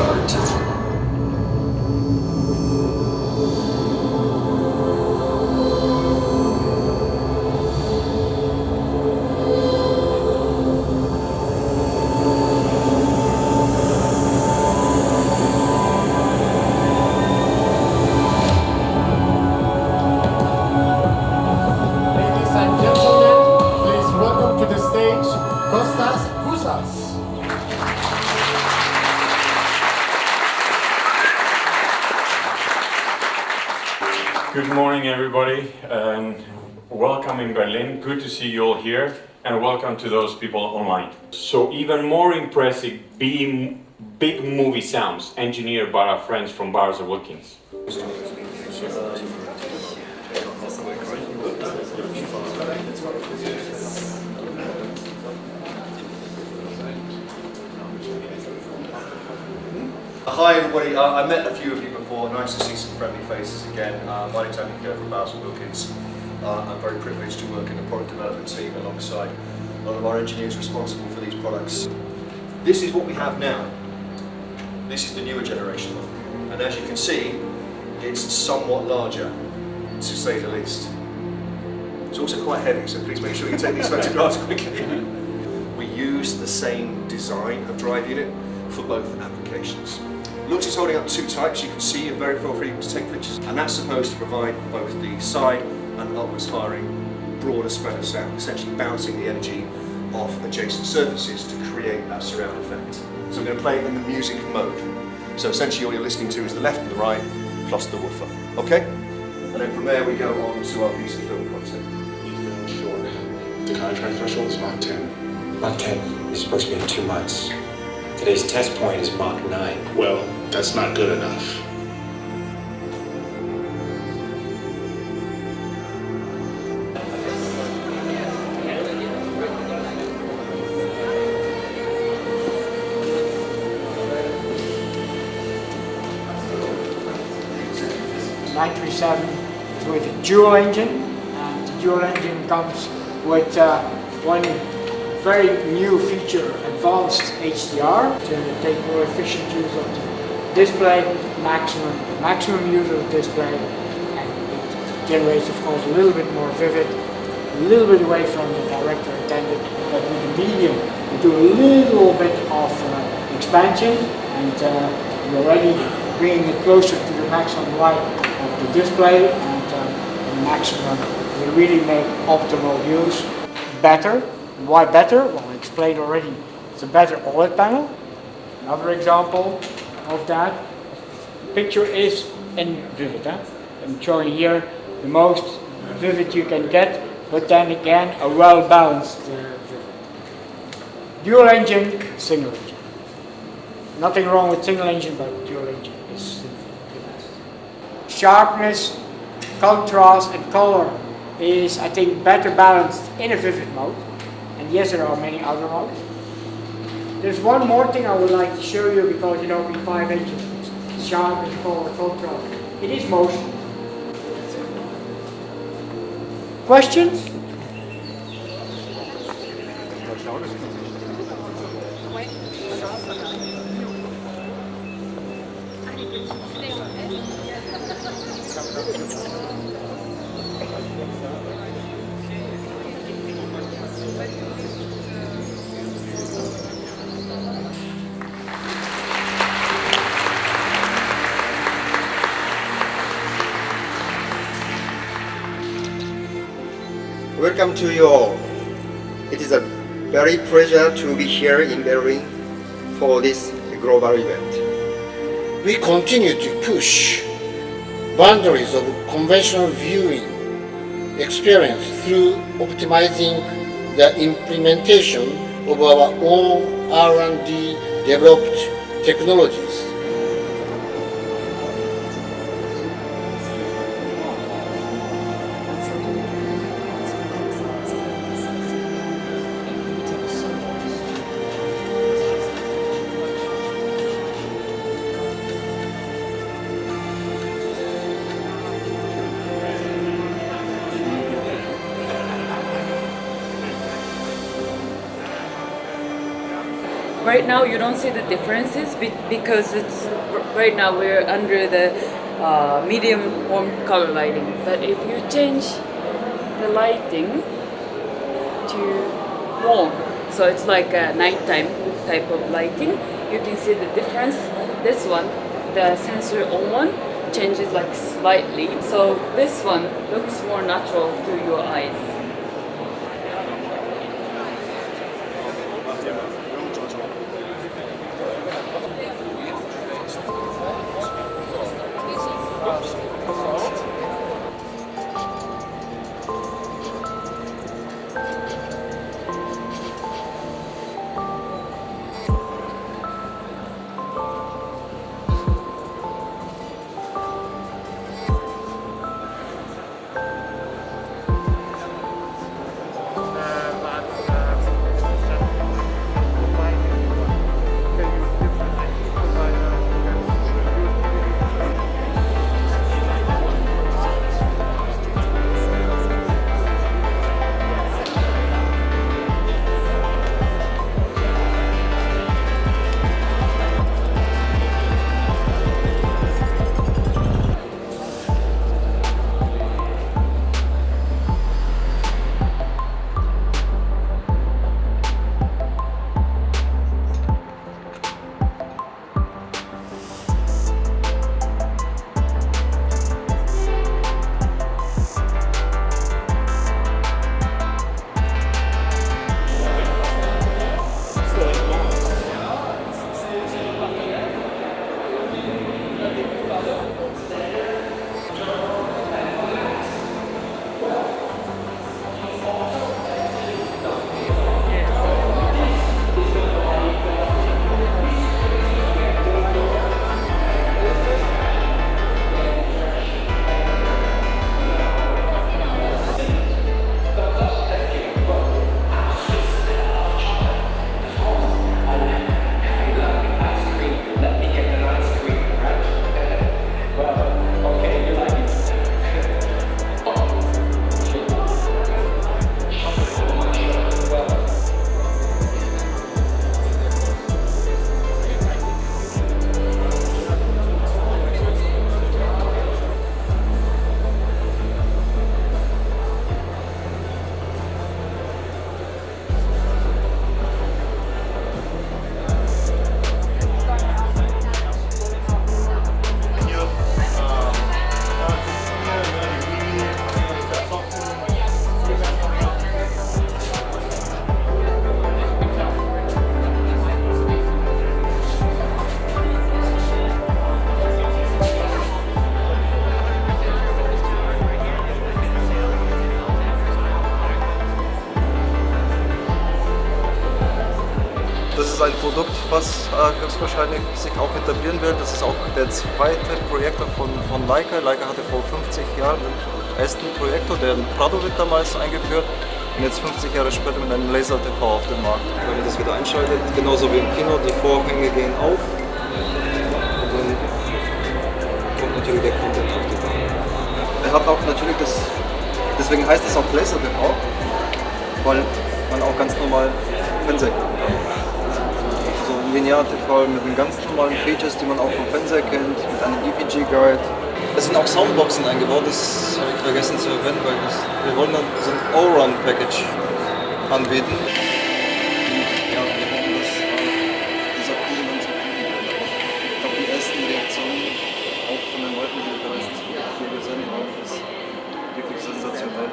start. Good morning, everybody, and welcome in Berlin. Good to see you all here, and welcome to those people online. So even more impressive, big movie sounds engineered by our friends from Bars of Wilkins. Hi everybody, I met a few of you before, nice to see some friendly faces again. My name's Andy from Bars of Wilkins. I'm very privileged to work in the product development team alongside a lot of our engineers responsible for these products. This is what we have now. This is the newer generation one. And as you can see, it's somewhat larger, to say the least. It's also quite heavy, so please make sure you take these photographs quickly. We use the same design of drive unit for both applications. Looks is holding up two types. You can see you're very feel free to take pictures, and that's supposed to provide both the side and upwards firing broader spread of sound, essentially bouncing the energy off adjacent surfaces to create that surround effect. So I'm going to play it in the music mode. So essentially all you're listening to is the left and the right plus the woofer. Okay? And then from there we go on to our piece of film content. Sure. The contract threshold is Mach 10. Mach 10 is supposed to be in 2 months. Today's test point is Mach 9. Well, that's not good enough. The 937 is with a dual engine, and the dual engine comes with one very new feature, advanced HDR, to take more efficient use of the display, maximum use of the display, and it generates, of course, a little bit more vivid, a little bit away from the director intended, but with the medium we do a little bit of expansion, and we're already bringing it closer to the maximum light of the display, and the maximum will really make optimal use. Better. Why better? Well, I explained already. It's a better OLED panel. Another example of that. The picture is in vivid. I'm showing here the most vivid you can get, but then again a well-balanced vivid. Dual engine, single engine. Nothing wrong with single engine, but dual engine is the best. Sharpness, contrast, and color is, I think, better balanced in a vivid mode. And yes, there are many other modes. There's one more thing I would like to show you, because you know, with 5 engines, sharpness, color, contrast, it is motion. Questions? Welcome to you all. It is a very pleasure to be here in Berlin for this global event. We continue to push boundaries of conventional viewing experience through optimizing the implementation of our own R&D developed technologies. right now you don't see the differences because it's right now we're under the medium warm color lighting. But if you change the lighting to warm, so it's like a nighttime type of lighting, you can see the difference. This one, the sensor on one changes like slightly, so this one looks more natural to your eyes. Das ist ein Produkt, was höchstwahrscheinlich sich auch etablieren wird. Das ist auch der zweite Projektor von Leica. Leica hatte vor 50 Jahren den ersten Projektor, der Prado wird damals eingeführt. Und jetzt 50 Jahre später mit einem Laser-TV auf dem Markt. Wenn man das wieder einschaltet, genauso wie im Kino, die Vorhänge gehen auf. Und dann kommt natürlich der Content auf die Bahn. Er hat auch natürlich das, deswegen heißt es auch Laser-TV, weil man auch ganz normal Fernsehen kann. Linear-TV mit den ganz normalen Features, die man auch vom Fernseher kennt, mit einem EPG-Guide. Es sind auch Soundboxen eingebaut, das habe ich vergessen zu erwähnen, weil wir wollen dann so ein All-Run-Package anbieten. Ja, wir hoffen, dass dieser Kunden dann zufrieden wird. Ich glaube, die ersten Reaktionen, auch von den Leuten, die wir bereits hier gesehen haben, ist wirklich sensationell.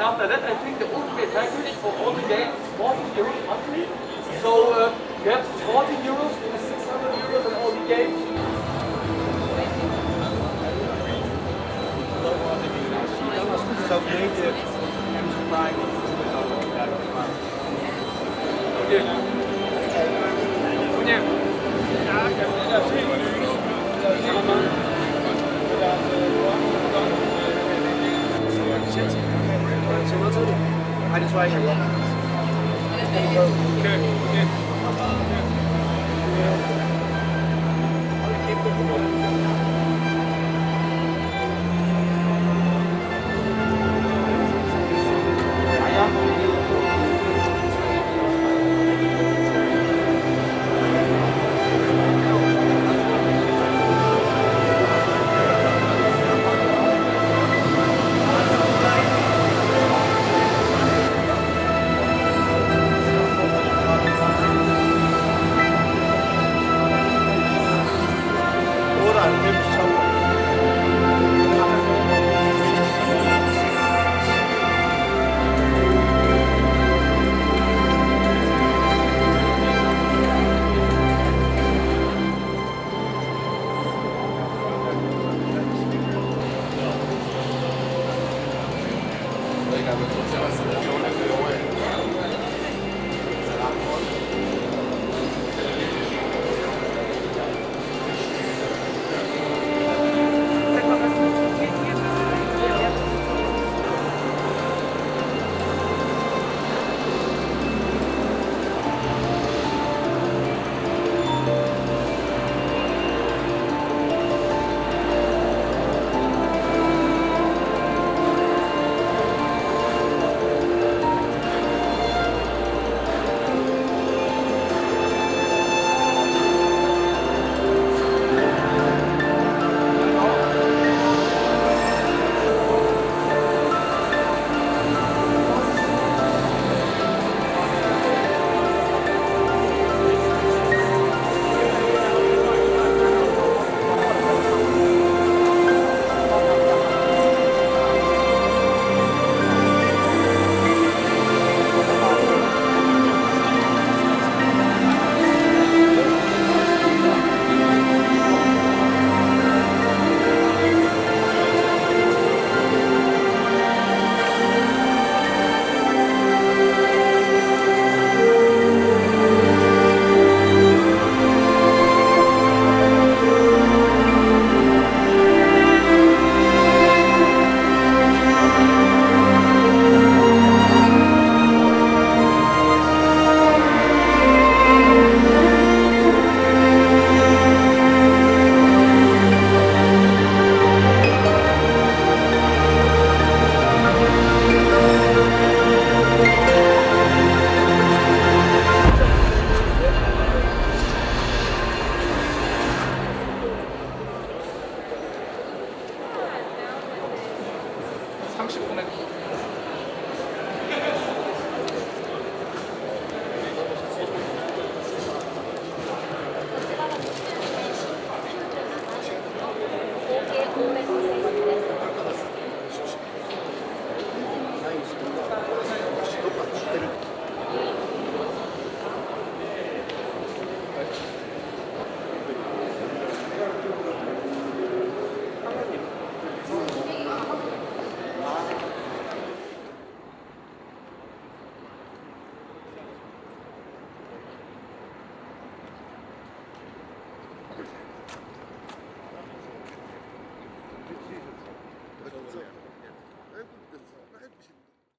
After that, I think the ultimate package for all the games is 40 euros monthly. So you have 40 euros to 600 euros on all the games. Okay.